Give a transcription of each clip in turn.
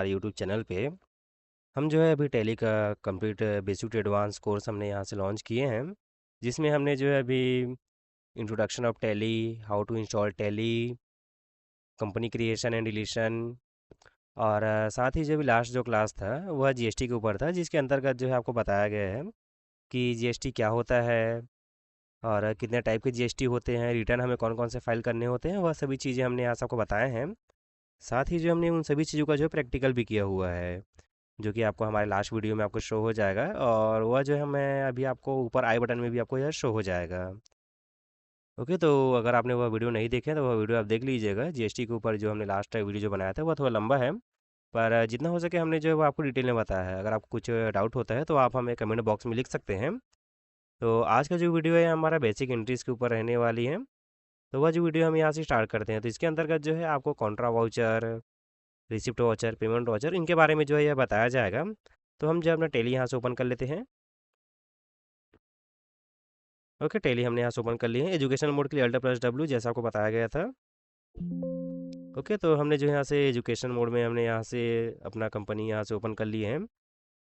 YouTube channel पे हम जो है अभी टैली का complete basic to advance course हमने यहाँ से लॉन्च किए हैं, जिसमें हमने जो है अभी introduction of Tally, how to install Tally, company creation and deletion, और साथ ही जो भी लास्ट जो क्लास था वह जीएसटी के ऊपर था, जिसके अंतर्गत जो है आपको बताया गया है कि जीएसटी क्या होता है और कितने टाइप के जीएसटी होते हैं, रिटर्न हमें कौन कौन से फाइल करने होते हैं, वह सभी चीज़ें हमने यहाँ से आपको बताए हैं। साथ ही जो हमने उन सभी चीज़ों का जो है प्रैक्टिकल भी किया हुआ है, जो कि आपको हमारे लास्ट वीडियो में आपको शो हो जाएगा, और वह जो है मैं अभी आपको ऊपर आई बटन में भी आपको यह शो हो जाएगा। ओके, तो अगर आपने वह वीडियो नहीं देखे तो वह वीडियो आप देख लीजिएगा। जीएसटी के ऊपर जो हमने लास्ट वीडियो जो बनाया था वह थोड़ा लंबा है, पर जितना हो सके हमने जो है वो आपको डिटेल में बताया है। अगर आपको कुछ डाउट होता है तो आप हमें कमेंट बॉक्स में लिख सकते हैं। तो आज का जो वीडियो है हमारा बेसिक एंट्रीज़ के ऊपर रहने वाली है। तो वह जो वीडियो हम यहाँ से स्टार्ट करते हैं, तो इसके अंतर्गत जो है आपको Contra voucher, receipt voucher, payment voucher, इनके बारे में जो है यह बताया जाएगा। तो हम जो है अपना टैली यहाँ से ओपन कर लेते हैं। ओके, टैली हमने यहाँ से ओपन कर लिए हैं। एजुकेशन मोड के लिए Alt+W जैसा आपको बताया गया था। ओके, तो हमने जो यहाँ से एजुकेशन मोड में हमने यहाँ से अपना कंपनी यहाँ से ओपन कर ली है।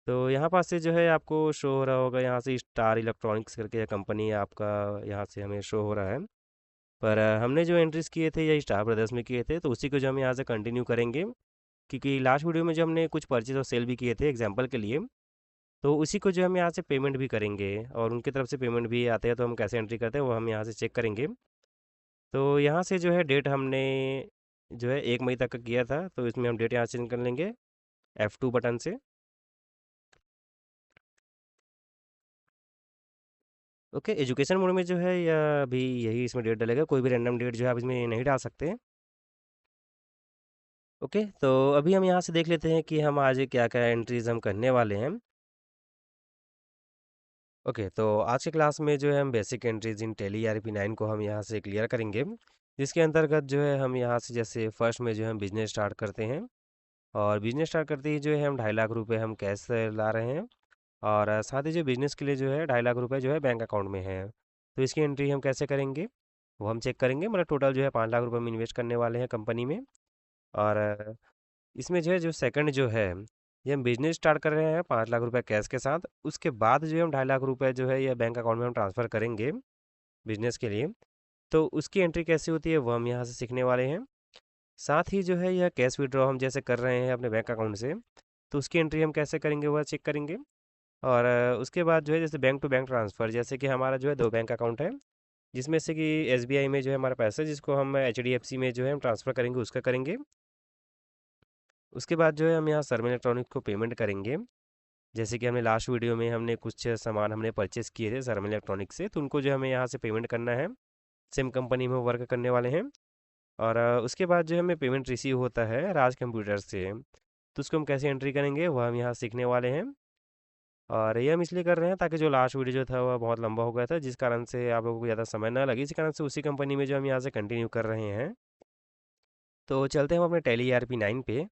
तो यहाँ पास से जो है आपको शो हो रहा होगा, यहाँ से स्टार इलेक्ट्रॉनिक्स करके कंपनी आपका यहाँ से हमें शो हो रहा है। पर हमने जो एंट्रीज किए थे या स्टार ब्रदर्स में किए थे, तो उसी को जो हम यहाँ से कंटिन्यू करेंगे, क्योंकि लास्ट वीडियो में जो हमने कुछ परचेज और सेल भी किए थे एग्जांपल के लिए, तो उसी को जो हम यहाँ से पेमेंट भी करेंगे, और उनकी तरफ से पेमेंट भी आते हैं तो हम कैसे एंट्री करते हैं वो हम यहाँ से चेक करेंगे। तो यहाँ से जो है डेट हमने जो है 1 मई तक का किया था, तो इसमें हम डेट यहाँ चेंज कर लेंगे F2 बटन से। ओके, एजुकेशन मोड में जो है या अभी यही इसमें डेट डलेगा, कोई भी रैंडम डेट जो है आप इसमें नहीं डाल सकते। ओके, तो अभी हम यहाँ से देख लेते हैं कि हम आज क्या क्या एंट्रीज हम करने वाले हैं। ओके, तो आज के क्लास में जो है हम basic entries in tally ERP9 को हम यहाँ से क्लियर करेंगे, जिसके अंतर्गत जो है हम यहाँ से जैसे फर्स्ट में जो है हम बिजनेस स्टार्ट करते हैं, और बिजनेस स्टार्ट करते ही जो है हम 2.5 लाख रुपए हम कैश से ला रहे हैं, और साथ ही जो बिजनेस के लिए जो है 2.5 लाख रुपए जो है बैंक अकाउंट में है। तो इसकी एंट्री हम कैसे करेंगे वो हम चेक करेंगे। मतलब टोटल जो है 5 लाख रुपए हम इन्वेस्ट करने वाले हैं कंपनी में, और इसमें जो है जो सेकंड जो है ये हम बिजनेस स्टार्ट कर रहे हैं 5 लाख रुपए कैश के साथ। उसके बाद जो है हम 2.5 लाख रुपए जो है ये बैंक अकाउंट में हम ट्रांसफ़र करेंगे बिजनेस के लिए। तो उसकी एंट्री कैसे होती है वो हम यहाँ से सीखने वाले हैं। साथ ही जो है यह कैश विड्रॉ हम जैसे कर रहे हैं अपने बैंक अकाउंट से, तो उसकी एंट्री हम कैसे करेंगे वह चेक करेंगे। और उसके बाद जो है जैसे बैंक टू बैंक ट्रांसफ़र, जैसे कि हमारा जो है 2 बैंक अकाउंट है, जिसमें से कि एसबीआई में जो है हमारा पैसा है जिसको हम एचडीएफसी में जो है हम ट्रांसफ़र करेंगे, उसका करेंगे। उसके बाद जो है हम यहाँ सरम इलेक्ट्रॉनिक को पेमेंट करेंगे। जैसे कि हमने लास्ट वीडियो में हमने कुछ सामान हमने परचेस किए थे सरम इलेक्ट्रॉनिक से, तो उनको जो हमें यहाँ से पेमेंट करना है। सेम कंपनी में वर्क करने वाले हैं। और उसके बाद जो हमें पेमेंट रिसीव होता है राज कंप्यूटर से, तो उसको हम कैसे एंट्री करेंगे वह हम यहाँ सीखने वाले हैं। और ये हम इसलिए कर रहे हैं ताकि जो लास्ट वीडियो जो था वह बहुत लंबा हो गया था, जिस कारण से आप लोगों को ज़्यादा समय ना लगे, इसी कारण से उसी कंपनी में जो हम यहाँ से कंटिन्यू कर रहे हैं। तो चलते हैं हम अपने टैली ERP9 पे।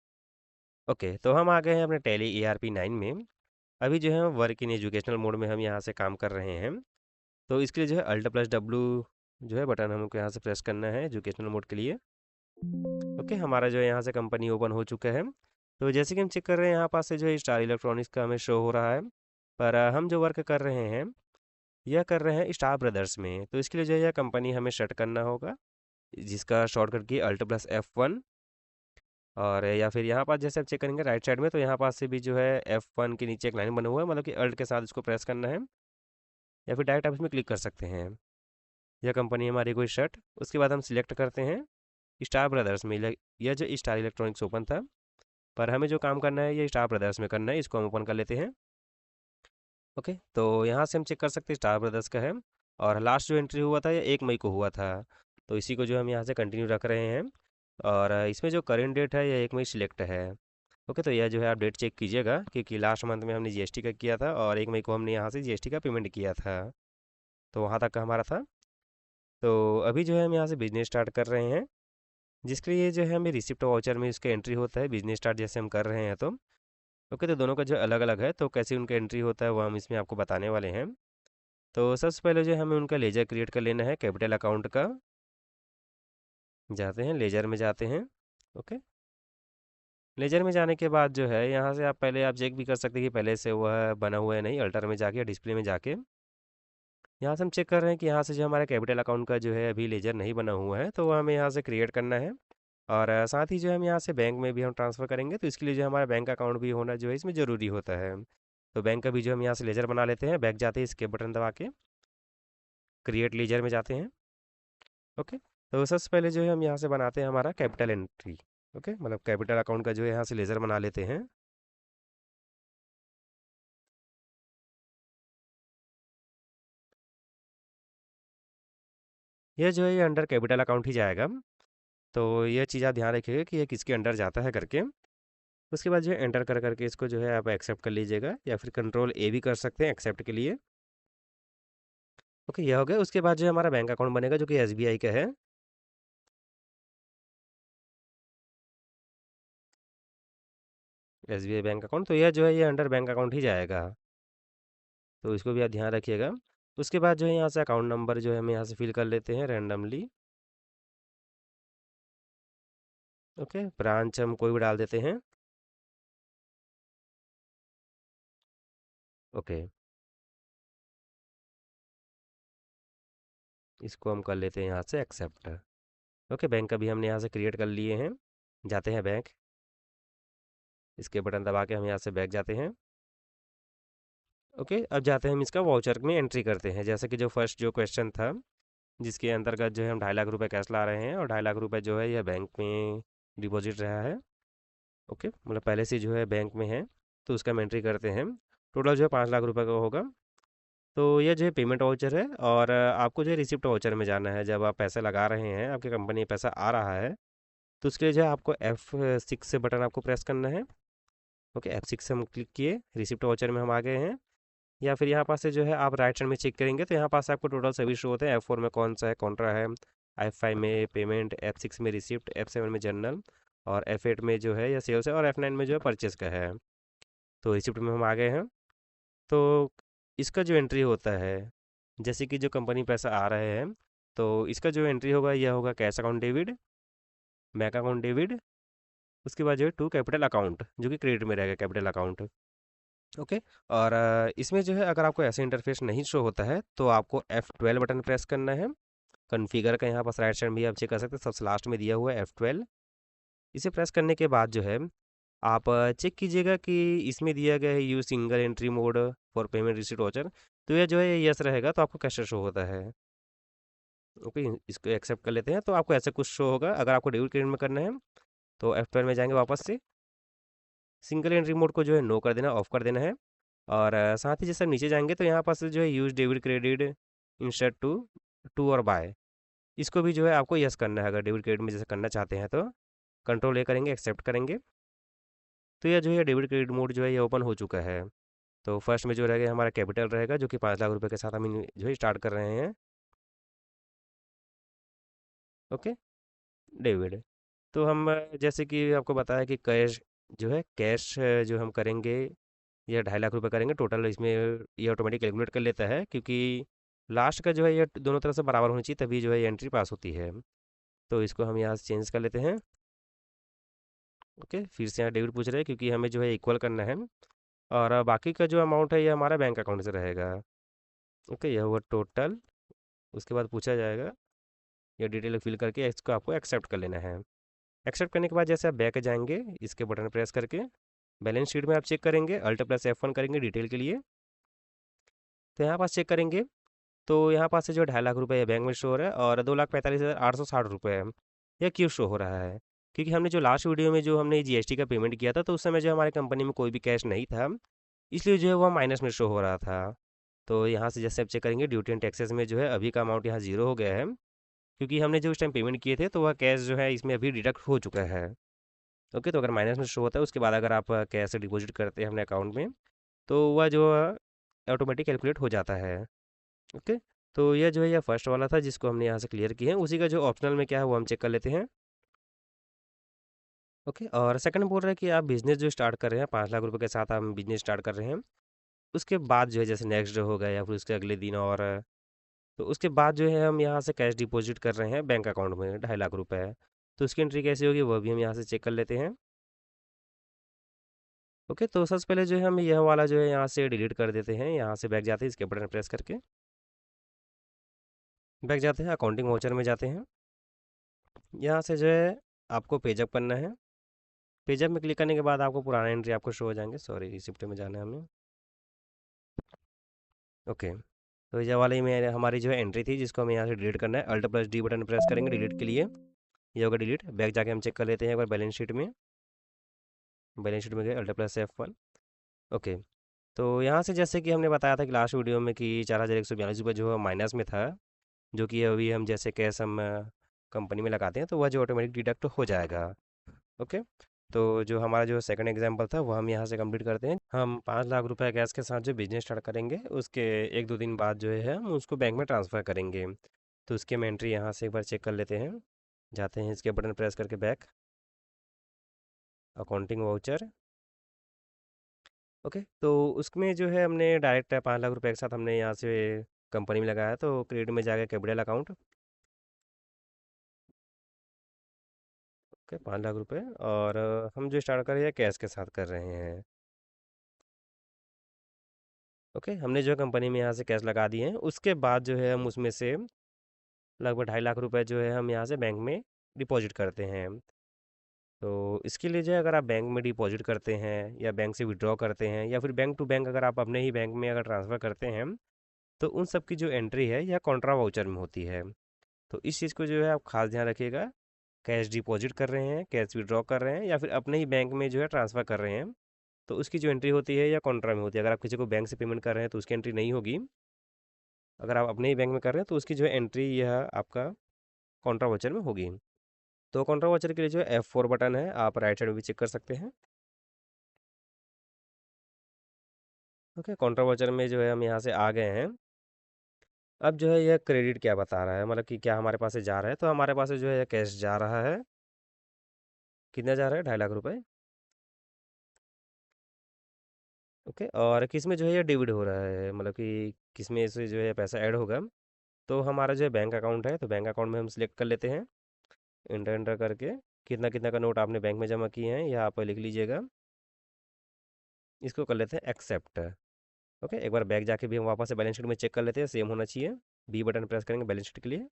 ओके, तो हम आ गए हैं अपने टैली ERP9 में। अभी जो है हम वर्क इन एजुकेशनल मोड में हम यहाँ से काम कर रहे हैं। तो इसके लिए जो है Alt+W जो है बटन हमको यहाँ से प्रेस करना है एजुकेशनल मोड के लिए। ओके, हमारा जो है यहाँ से कंपनी ओपन हो चुका है। तो जैसे कि हम चेक कर रहे हैं यहाँ पास से जो है स्टार इलेक्ट्रॉनिक्स का हमें शो हो रहा है, पर हम जो वर्क कर रहे हैं यह कर रहे हैं स्टार ब्रदर्स में। तो इसके लिए जो है यह कंपनी हमें शट करना होगा, जिसका शॉर्टकट की Alt+F1। और या फिर यहाँ पास जैसे आप चेक करेंगे राइट साइड में, तो यहाँ पास से भी जो है F1 के नीचे एक लाइन बना हुआ है, मतलब कि अल्ट के साथ इसको प्रेस करना है, या फिर डायरेक्ट आप इसमें क्लिक कर सकते हैं। यह कंपनी हमारी कोई शर्ट। उसके बाद हम सिलेक्ट करते हैं स्टार ब्रदर्स में। यह जो स्टार इलेक्ट्रॉनिक्स ओपन था, पर हमें जो काम करना है ये स्टार ब्रदर्स में करना है, इसको हम ओपन कर लेते हैं। ओके, तो यहाँ से हम चेक कर सकते हैं स्टार ब्रदर्स का है, और लास्ट जो एंट्री हुआ था ये 1 मई को हुआ था। तो इसी को जो हम यहाँ से कंटिन्यू रख रहे हैं, और इसमें जो करेंट डेट है ये 1 मई सिलेक्ट है। ओके, तो यह जो है आप डेट चेक कीजिएगा, क्योंकि लास्ट मंथ में हमने जीएसटी का किया था, और 1 मई को हमने यहाँ से जीएसटी का पेमेंट किया था। तो वहाँ तक का हमारा था। तो अभी जो है हम यहाँ से बिजनेस स्टार्ट कर रहे हैं, जिसके लिए जो है हमें रिसिप्ट वाउचर में इसका एंट्री होता है बिजनेस स्टार्ट जैसे हम कर रहे हैं। तो ओके, तो दोनों का जो अलग अलग है, तो कैसे उनका एंट्री होता है वो हम इसमें आपको बताने वाले हैं। तो सबसे पहले जो है हमें उनका लेजर क्रिएट कर लेना है कैपिटल अकाउंट का। जाते हैं लेजर में जाते हैं। ओके, लेजर में जाने के बाद जो है यहाँ से आप पहले आप चेक भी कर सकते हैं कि पहले से वह बना हुआ है नहीं, अल्टर में जाके या डिस्प्ले में जाके यहाँ से हम चेक कर रहे हैं कि यहाँ से जो हमारा कैपिटल अकाउंट का जो है अभी लेजर नहीं बना हुआ है, तो वह हमें यहाँ से क्रिएट करना है। और साथ ही जो है हम यहाँ से बैंक में भी हम ट्रांसफ़र करेंगे, तो इसके लिए जो हमारा बैंक अकाउंट भी होना जो है इसमें ज़रूरी होता है। तो बैंक का भी जो हम यहाँ से लेजर बना लेते हैं, बैक जाते हैं इसके बटन दबा के क्रिएट लेजर में जाते हैं। ओके, तो सबसे पहले जो है हम यहाँ से बनाते हैं हमारा कैपिटल एंट्री। ओके, मतलब कैपिटल अकाउंट का जो है यहाँ से लेजर बना लेते हैं। ये जो है ये अंडर कैपिटल अकाउंट ही जाएगा। तो ये चीज़ आप ध्यान रखिएगा कि ये किसके अंडर जाता है करके। उसके बाद जो है एंटर कर करके इसको जो है आप एक्सेप्ट कर लीजिएगा, या फिर कंट्रोल ए भी कर सकते हैं एक्सेप्ट के लिए। ओके, ये हो गया। उसके बाद जो है हमारा बैंक अकाउंट बनेगा जो कि एसबीआई का है। एसबीआई बैंक अकाउंट, तो यह जो है ये अंडर बैंक अकाउंट ही जाएगा। तो इसको भी आप ध्यान रखिएगा। उसके बाद जो है यहाँ से अकाउंट नंबर जो है हम यहाँ से फिल कर लेते हैं रैंडमली। ओके, ब्रांच हम कोई भी डाल देते हैं। ओके, इसको हम कर लेते हैं यहाँ से एक्सेप्ट। ओके, बैंक का भी हमने यहाँ से क्रिएट कर लिए हैं। जाते हैं बैंक, इसके बटन दबा के हम यहाँ से बैक जाते हैं। ओके, अब जाते हैं हम इसका वाउचर में एंट्री करते हैं। जैसे कि जो फर्स्ट जो क्वेश्चन था, जिसके अंतर्गत जो है हम 2.5 लाख रुपए कैश ला रहे हैं और 2.5 लाख रुपए जो है यह बैंक में डिपॉजिट रहा है। ओके, मतलब पहले से जो है बैंक में है, तो उसका हम एंट्री करते हैं। टोटल जो है 5 लाख रुपए का होगा। तो यह जो है पेमेंट वाउचर है, और आपको जो है रिसिप्ट वाउचर में जाना है। जब आप पैसे लगा रहे हैं, आपकी कंपनी में पैसा आ रहा है, तो उसके लिए जो है आपको F6 से बटन आपको प्रेस करना है। ओके, F6 से हम क्लिक किए, रिसिप्ट वाउचर में हम आ गए हैं। या फिर यहाँ पास से जो है आप राइट साइड में चेक करेंगे, तो यहाँ पास से आपको टोटल सभी शो होते हैं। F4 में कौन सा है, कॉन्ट्रा है। F5 में पेमेंट, F6 में रिसिप्ट, F7 में जनरल, और F8 में जो है या सेल्स है, और F9 में जो है परचेस का है। तो रिसिप्ट में हम आ गए हैं। तो इसका जो एंट्री होता है, जैसे कि जो कंपनी पैसा आ रहे हैं, तो इसका जो एंट्री होगा यह होगा cash account debit, bank account debit. उसके बाद जो है टू कैपिटल अकाउंट जो कि क्रेडिट में रहेगा कैपिटल अकाउंट। ओके, और इसमें जो है अगर आपको ऐसे इंटरफेस नहीं शो होता है, तो आपको F12 बटन प्रेस करना है। कॉन्फ़िगर का यहाँ पास राइट साइड में भी आप चेक कर सकते हैं, सबसे लास्ट में दिया हुआ है F12। इसे प्रेस करने के बाद जो है आप चेक कीजिएगा कि इसमें दिया गया है use single entry mode for payment receipt voucher. तो यह जो है यस रहेगा, तो आपको कैसे शो होता है। ओके, इसको एक्सेप्ट कर लेते हैं। तो आपको ऐसा कुछ शो होगा। अगर आपको डेबिट क्रेडिट में करना है, तो F12 में जाएंगे वापस से, सिंगल एंट्री मोड को जो है नो कर देना, ऑफ कर देना है। और साथ ही जैसे नीचे जाएंगे, तो यहाँ पास जो है use debit credit instead to to और बाय, इसको भी जो है आपको यस करना है। अगर डेबिट क्रेडिट में जैसे करना चाहते हैं, तो कंट्रोल ए करेंगे, एक्सेप्ट करेंगे। तो यह जो है डेबिट क्रेडिट मोड जो है ये ओपन हो चुका है। तो फर्स्ट में जो रहेगा हमारा कैपिटल रहेगा, जो कि 5 लाख रुपए के साथ हम जो है स्टार्ट कर रहे हैं। Okay, debit. तो हम जैसे कि आपको बताया कि कैश जो है कैश जो हम करेंगे, ये 2.5 लाख रुपए करेंगे टोटल। इसमें ये ऑटोमेटिक कैलकुलेट कर लेता है, क्योंकि लास्ट का जो है ये दोनों तरफ से बराबर होनी चाहिए, तभी जो है ये एंट्री पास होती है। तो इसको हम यहाँ से चेंज कर लेते हैं। ओके, फिर से यहाँ डेबिट पूछ रहे हैं, क्योंकि हमें जो है इक्वल करना है। और बाकी का जो अमाउंट है ये हमारा बैंक अकाउंट से रहेगा। ओके, यह हुआ टोटल। उसके बाद पूछा जाएगा, ये डिटेल फिल करके इसको आपको एक्सेप्ट कर लेना है। एक्सेप्ट करने के बाद जैसे आप बैक जाएंगे, इसके बटन प्रेस करके बैलेंस शीट में आप चेक करेंगे, अल्ट प्लस F1 करेंगे डिटेल के लिए। तो यहाँ पास चेक करेंगे, तो यहाँ पास से जो 2.5 लाख रुपए बैंक में शो हो रहा है, और 2,45,860 रुपये यह क्यों शो हो रहा है, क्योंकि हमने जो लास्ट वीडियो में जो हमने जीएसटी का पेमेंट किया था, तो उस समय जो हमारे कंपनी में कोई भी कैश नहीं था, इसलिए जो है वह माइनस में शो हो रहा था। तो यहाँ से जैसे आप चेक करेंगे ड्यूटी एंड टैक्सेस में जो है अभी का अमाउंट यहाँ जीरो हो गया है, क्योंकि हमने जो उस टाइम पेमेंट किए थे, तो वह कैश जो है इसमें अभी डिडक्ट हो चुका है। ओके, तो अगर माइनस में शो होता है, उसके बाद अगर आप कैश डिपॉजिट करते हैं अपने अकाउंट में, तो वह जो ऑटोमेटिक कैलकुलेट हो जाता है। ओके, तो यह जो है यह फर्स्ट वाला था जिसको हमने यहाँ से क्लियर किया है। उसी का जो ऑप्शनल में क्या है वो हम चेक कर लेते हैं। ओके, और सेकंड बोल रहा है कि आप बिजनेस जो स्टार्ट कर रहे हैं, 5 लाख रुपए के साथ हम बिजनेस स्टार्ट कर रहे हैं। उसके बाद जो है जैसे नेक्स्ट डे हो गया, या फिर उसके अगले दिन, और तो उसके बाद जो है हम यहाँ से कैश डिपॉजिट कर रहे हैं बैंक अकाउंट में 2.5 लाख रुपए। तो उसकी एंट्री कैसी होगी वो भी हम यहाँ से चेक कर लेते हैं। ओके, तो सबसे पहले जो है हम यह वाला जो है यहाँ से डिलीट कर देते हैं, यहाँ से बैक जाते हैं, इसके बटन प्रेस करके बैक जाते हैं, अकाउंटिंग वाउचर में जाते हैं। यहाँ से जो है आपको पेजअप करना है। पेजअप में क्लिक करने के बाद आपको पुराना एंट्री आपको शो हो जाएंगे। सॉरी, रिसिप्ट में जाना है हमें। ओके, तो ये वाली में हमारी जो है एंट्री थी, जिसको हमें यहाँ से डिलीट करना है। Alt plus D button press करेंगे डिलीट के लिए, ये होगा डिलीट। बैक जाके हम चेक कर लेते हैं एक बार बैलेंस शीट में। बैलेंस शीट में गए, अल्ट प्लस F1। ओके, तो यहाँ से जैसे कि हमने बताया था कि लास्ट वीडियो में कि 4142 रुपये जो है माइनस में था, जो कि अभी हम जैसे कैश हम कंपनी में लगाते हैं तो वह जो ऑटोमेटिक डिडक्ट हो जाएगा। ओके, तो जो हमारा जो सेकंड एग्जांपल था वो हम यहाँ से कंप्लीट करते हैं। हम 5 लाख रुपए कैश के साथ जो बिजनेस स्टार्ट करेंगे, उसके 1-2 दिन बाद जो है हम उसको बैंक में ट्रांसफ़र करेंगे। तो उसकी हम एंट्री यहाँ से एक बार चेक कर लेते हैं। जाते हैं इसके बटन प्रेस करके बैक, अकाउंटिंग वाउचर। ओके, तो उसमें जो है हमने डायरेक्ट 5 लाख रुपए के साथ हमने यहाँ से कंपनी में लगाया, तो क्रेडिट में जाएगा कैपिटल अकाउंट। ओके, 5 लाख रुपए। और हम जो स्टार्ट कर रहे हैं कैश के साथ कर रहे हैं। ओके, हमने जो है कंपनी में यहाँ से कैश लगा दिए हैं। उसके बाद जो है हम उसमें से लगभग 2.5 लाख रुपए जो है हम यहाँ से बैंक में डिपॉजिट करते हैं। तो इसके लिए जो है अगर आप बैंक में डिपॉजिट करते हैं या बैंक से विड्रॉ करते हैं या फिर बैंक टू बैंक अगर आप अपने ही बैंक में अगर ट्रांसफ़र करते हैं, तो उन सब की जो एंट्री है यह कॉन्ट्रा वाउचर में होती है। तो इस चीज़ को जो है आप खास ध्यान रखिएगा। कैश डिपॉजिट कर रहे हैं, कैश विड्रॉ कर रहे हैं या फिर अपने ही बैंक में जो है ट्रांसफ़र कर रहे हैं, तो उसकी जो एंट्री होती है या कॉन्ट्रा में होती है। अगर आप किसी को बैंक से पेमेंट कर रहे हैं तो उसकी एंट्री नहीं होगी। अगर आप अपने ही बैंक में कर रहे हैं तो उसकी जो है एंट्री यह आपका कॉन्ट्रा वाउचर में होगी। तो कॉन्ट्रा वाउचर के लिए जो है F4 बटन है, आप राइट साइड में भी चेक कर सकते हैं। ओके, कॉन्ट्रा वाउचर में जो है हम यहाँ से आ गए हैं। अब जो है यह क्रेडिट क्या बता रहा है, मतलब कि क्या हमारे पास से जा रहा है, तो हमारे पास से जो है कैश जा रहा है। कितना जा रहा है? 2.5 लाख रुपए। ओके, और किस में जो है ये डेबिट हो रहा है, मतलब कि किस में से जो है पैसा ऐड होगा। तो हमारा जो है बैंक अकाउंट है, तो बैंक अकाउंट में हम सिलेक्ट कर लेते हैं, इंटर इंटर करके कितना कितना का नोट आपने बैंक में जमा किए हैं यहाँ पर लिख लीजिएगा। इसको कर लेते हैं एक्सेप्ट। ओके, एक बार बैक जाके भी हम वापस से बैलेंस शीट में चेक कर लेते हैं, सेम होना चाहिए। बी बटन प्रेस करेंगे बैलेंस शीट के लिए,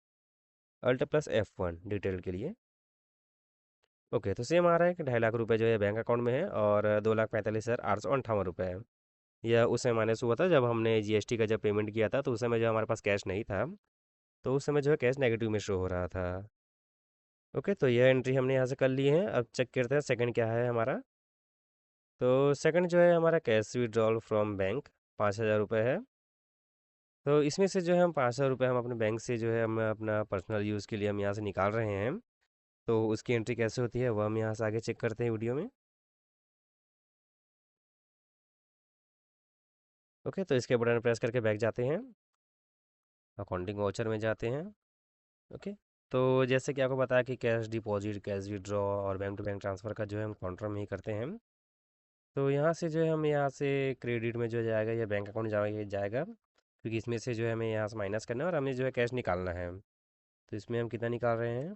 अल्ट प्लस F1 डिटेल के लिए। ओके, तो सेम आ रहा है कि 2.5 लाख रुपए जो है बैंक अकाउंट में है और 2,45,858 रुपये है। यह उस समय माइनस हुआ था जब हमने जीएसटी का जब पेमेंट किया था, तो उस समय जो हमारे पास कैश नहीं था, तो उस समय जो है कैश नेगेटिव में शो हो रहा था। ओके, तो यह एंट्री हमने यहाँ से कर ली है। अब चेक करते हैं सेकंड क्या है हमारा। तो सेकंड जो है हमारा कैश विड्रॉल फ्रॉम बैंक 5,000 रुपये है। तो इसमें से जो है हम 5,000 रुपये हम अपने बैंक से जो है हम अपना पर्सनल यूज़ के लिए हम यहाँ से निकाल रहे हैं। तो उसकी एंट्री कैसे होती है वो हम यहाँ से आगे चेक करते हैं वीडियो में। ओके, तो इसके बटन प्रेस करके बैक जाते हैं, अकाउंटिंग वाउचर में जाते हैं। ओके, तो जैसे कि आपको बताया कि कैश डिपॉजिट, कैश विड्रॉ और बैंक टू बैंक ट्रांसफ़र का जो है हम काउंटर में ही करते हैं। तो यहाँ से जो है हम यहाँ से क्रेडिट में जो जाएगा या बैंक अकाउंट जाएगा, क्योंकि इसमें से जो है हमें यहाँ से माइनस करना है और हमें जो है कैश निकालना है। तो इसमें हम कितना निकाल रहे हैं?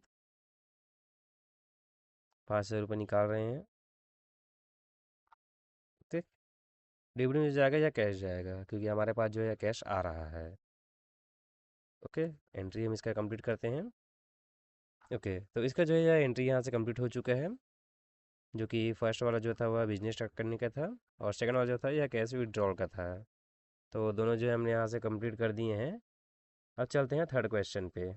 5,000 रुपये निकाल रहे हैं। ओके, डिविडेंड में जाएगा या कैश जाएगा, क्योंकि हमारे पास जो है कैश आ रहा है। ओके, एंट्री हम इसका कंप्लीट करते हैं। ओके, तो इसका जो है एंट्री यहाँ से कंप्लीट हो चुका है, जो कि फर्स्ट वाला जो था वह बिजनेस स्टार्ट करने का था और सेकंड वाला जो था यह कैश विड्रॉल का था। तो दोनों जो है हमने यहाँ से कंप्लीट कर दिए हैं। अब चलते हैं थर्ड क्वेश्चन पे।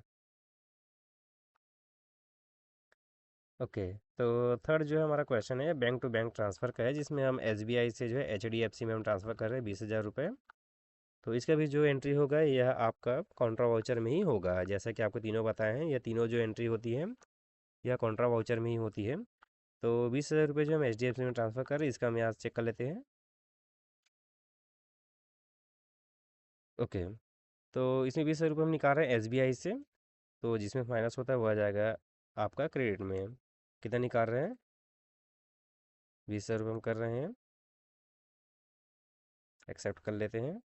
ओके, तो थर्ड जो है हमारा क्वेश्चन है बैंक टू बैंक ट्रांसफ़र का है, जिसमें हम एसबीआई से जो है एचडीएफसी में हम ट्रांसफ़र कर रहे हैं 20,000 रुपये। तो इसका भी जो एंट्री होगा यह आपका कॉन्ट्रा वाउचर में ही होगा, जैसा कि आपको तीनों बताए हैं। यह तीनों जो एंट्री होती है यह कॉन्ट्रा वाउचर में ही होती है। तो 20,000 रुपये जो हम एचडीएफसी में ट्रांसफ़र कर रहे हैं, इसका हम यहाँ चेक कर लेते हैं। ओके, तो इसमें 20,000 रुपये हम निकाल रहे हैं एसबीआई से, तो जिसमें माइनस होता है वह आ जाएगा आपका क्रेडिट में। कितना निकाल रहे हैं? 20,000 रुपये हम कर रहे हैं, एक्सेप्ट कर लेते हैं।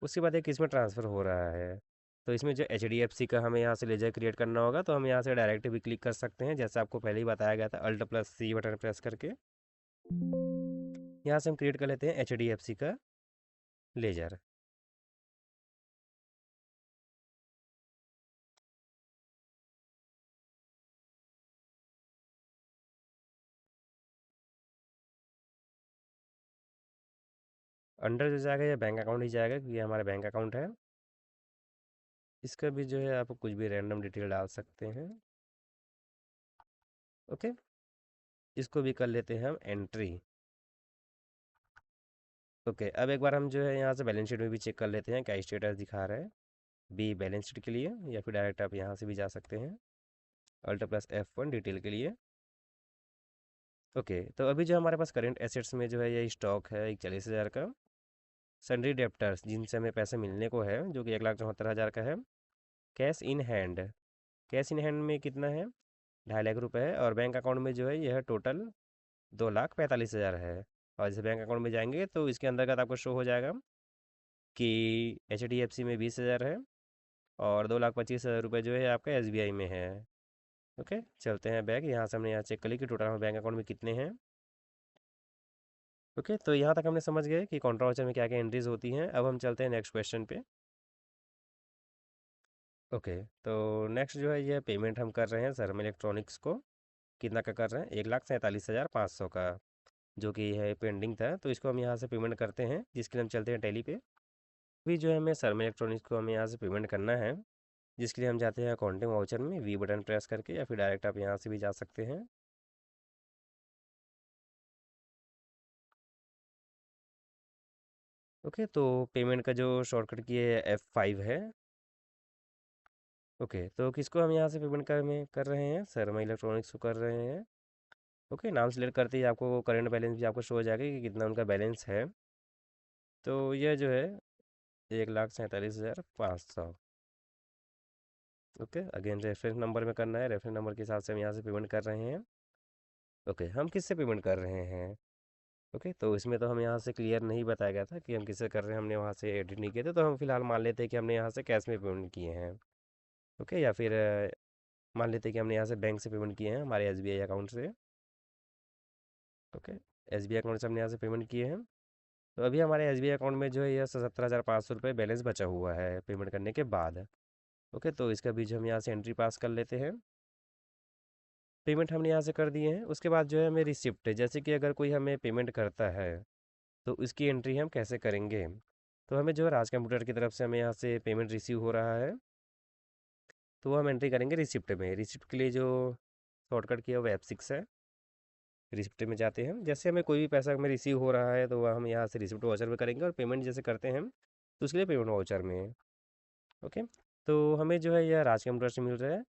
उसके बाद एक इसमें ट्रांसफ़र हो रहा है, तो इसमें जो एच डी एफ सी का हमें यहाँ से लेजर क्रिएट करना होगा, तो हम यहाँ से डायरेक्ट भी क्लिक कर सकते हैं, जैसे आपको पहले ही बताया गया था, अल्ट प्लस सी बटन प्रेस करके। यहाँ से हम क्रिएट कर लेते हैं HDFC का लेजर। अंडर जो जाएगा ये बैंक अकाउंट ही जाएगा क्योंकि ये हमारा बैंक अकाउंट है। इसका भी जो है आप कुछ भी रैंडम डिटेल डाल सकते हैं। ओके, इसको भी कर लेते हैं हम एंट्री। ओके, अब एक बार हम जो है यहाँ से बैलेंस शीट में भी चेक कर लेते हैं क्या स्टेटस दिखा रहा है। बी बैलेंस शीट के लिए, या फिर डायरेक्ट आप यहाँ से भी जा सकते हैं Alt+F1 डिटेल के लिए। ओके, तो अभी जो हमारे पास करंट एसेट्स में जो है ये स्टॉक है 41,000 का। सन्ड्री डेप्टर्स जिनसे हमें पैसे मिलने को है जो कि 1,74,000 का है। Cash in hand, cash in hand में कितना है, 2.5 लाख रुपए है। और बैंक अकाउंट में जो है यह टोटल 2,45,000 है। और जैसे बैंक अकाउंट में जाएंगे तो इसके अंतर्गत आपको शो हो जाएगा कि HDFC में 20,000 है और 2,25,000 रुपये जो है आपका SBI में है। ओके, चलते हैं बैक। यहाँ से हमने यहाँ चेक कर ली कि टोटल हमारे बैंक अकाउंट में कितने हैं। ओके, तो यहाँ तक हमने समझ गए कि कॉन्ट्रा वाउचर में क्या क्या एंट्रीज होती हैं। अब हम चलते हैं नेक्स्ट क्वेश्चन पे। ओके, तो नेक्स्ट जो है ये पेमेंट हम कर रहे हैं शर्मा इलेक्ट्रॉनिक्स को। कितना का कर रहे हैं, 1,47,500 का, जो कि है पेंडिंग था। तो इसको हम यहाँ से पेमेंट करते हैं, जिसके लिए हम चलते हैं टैली पे। अभी जो है हमें शर्मा इलेक्ट्रॉनिक्स को हमें यहाँ से पेमेंट करना है, जिसके लिए हम जाते हैं अकाउंटिंग वाउचर में वी बटन प्रेस करके, या फिर डायरेक्ट आप यहाँ से भी जा सकते हैं। ओके, तो पेमेंट का जो शॉर्टकट की है F5 है। ओके, तो किसको हम यहाँ से पेमेंट कर रहे हैं, शर्मा इलेक्ट्रॉनिक्स को कर रहे हैं। ओके, नाम सेलेक्ट करते ही आपको करंट बैलेंस भी आपको शो हो जाएगा कि कितना उनका बैलेंस है। तो यह जो है 1,47,500। ओके, अगेन रेफरेंस नंबर में करना है, रेफरेंस नंबर के हिसाब से हम यहाँ से पेमेंट कर रहे हैं। ओके, हम किससे पेमेंट कर रहे हैं। ओके, तो इसमें तो हम यहाँ से क्लियर नहीं बताया गया था कि हम किससे कर रहे हैं, हमने वहाँ से एडिट नहीं किए थे। तो हम फिलहाल मान लेते हैं कि हमने यहाँ से कैश में पेमेंट किए हैं। ओके, या फिर मान लेते हैं कि हमने यहाँ से बैंक से पेमेंट किए हैं, हमारे SBI अकाउंट से। ओके, SBI अकाउंट से हमने यहाँ से पेमेंट किए हैं। तो अभी हमारे SBI अकाउंट में जो है यह 17,500 रुपये बैलेंस बचा हुआ है पेमेंट करने के बाद। ओके, तो इसका भी जो हम यहाँ से एंट्री पास कर लेते हैं। पेमेंट हमने यहाँ से कर दिए हैं। उसके बाद जो है हमें रिसिप्ट, जैसे कि अगर कोई हमें पेमेंट करता है तो उसकी एंट्री हम कैसे करेंगे। तो हमें जो है राज कंप्यूटर की तरफ से हमें यहाँ से पेमेंट रिसीव हो रहा है, तो वो हम एंट्री करेंगे रिसिप्ट में। रिसिप्ट के लिए जो शॉर्टकट किया वो F6 है। रिसिप्ट में जाते हैं, जैसे हमें कोई भी पैसा हमें रिसीव हो रहा है तो वह हम यहाँ से रिसिप्ट वाउचर में करेंगे, और पेमेंट जैसे करते हैं हम तो उसके लिए पेमेंट वाउचर में। ओके, तो हमें जो है यह राज कंप्यूटर से मिल रहा है,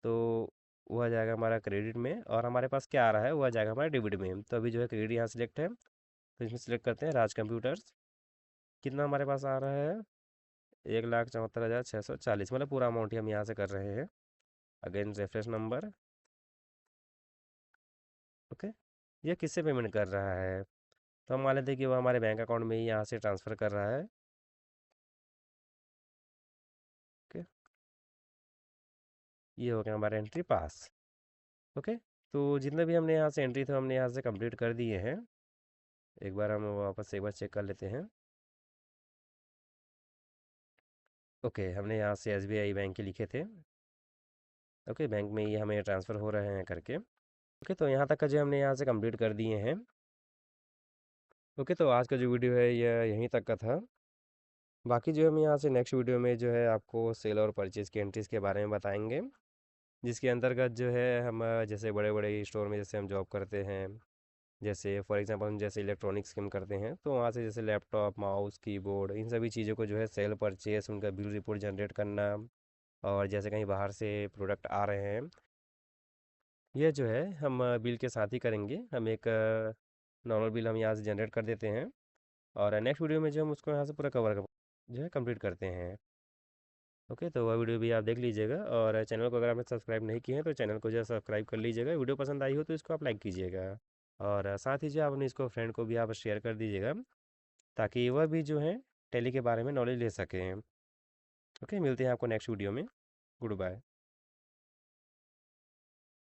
तो वो आ जाएगा हमारा क्रेडिट में। और हमारे पास क्या आ रहा है वो आ जाएगा हमारा डेबिट में। तो अभी जो है क्रेडिट यहाँ सिलेक्ट है, तो इसमें सिलेक्ट करते हैं राज कंप्यूटर्स। कितना हमारे पास आ रहा है, 1,74,640, मतलब पूरा अमाउंट ही हम यहाँ से कर रहे हैं। Again reference number. ओके, ये किससे पेमेंट कर रहा है, तो हम मान लेते हैं कि वो हमारे बैंक अकाउंट में ही यहाँ से ट्रांसफ़र कर रहा है। ओके, ये हो गया हमारा एंट्री पास। ओके, तो जितने भी हमने यहाँ से एंट्री थे हमने यहाँ से कंप्लीट कर दिए हैं। एक बार हम वापस से एक बार चेक कर लेते हैं। ओके, हमने यहाँ से SBI बैंक के लिखे थे। ओके, बैंक में ये हमें ट्रांसफ़र हो रहे हैं करके। ओके, तो यहाँ तक का जो हमने यहाँ से कंप्लीट कर दिए हैं। ओके, तो आज का जो वीडियो है यह यहीं तक का था। बाकी जो हम यहाँ से नेक्स्ट वीडियो में जो है आपको सेल और परचेज़ की एंट्रीज़ के बारे में बताएंगे, जिसके अंतर्गत जो है हम जैसे बड़े बड़े स्टोर में जैसे हम जॉब करते हैं, जैसे फॉर एग्जांपल हम जैसे इलेक्ट्रॉनिक्स की हम करते हैं, तो वहाँ से जैसे लैपटॉप, माउस, कीबोर्ड, इन सभी चीज़ों को जो है सेल परचेस उनका बिल रिपोर्ट जनरेट करना। और जैसे कहीं बाहर से प्रोडक्ट आ रहे हैं, ये जो है हम बिल के साथ ही करेंगे। हम एक नॉर्मल बिल हम यहाँ से जनरेट कर देते हैं, और नेक्स्ट वीडियो में जो हम उसको यहाँ से पूरा कवर जो है कंप्लीट करते हैं। ओके, तो वह वीडियो भी आप देख लीजिएगा, और चैनल को अगर आपने सब्सक्राइब नहीं किए हैं तो चैनल को जो है सब्सक्राइब कर लीजिएगा। वीडियो पसंद आई हो तो इसको आप लाइक कीजिएगा, और साथ ही जो आप अपने इसको फ्रेंड को भी आप शेयर कर दीजिएगा, ताकि वह भी जो है टैली के बारे में नॉलेज ले सकें। ओके, मिलते हैं आपको नेक्स्ट वीडियो में। Good bye.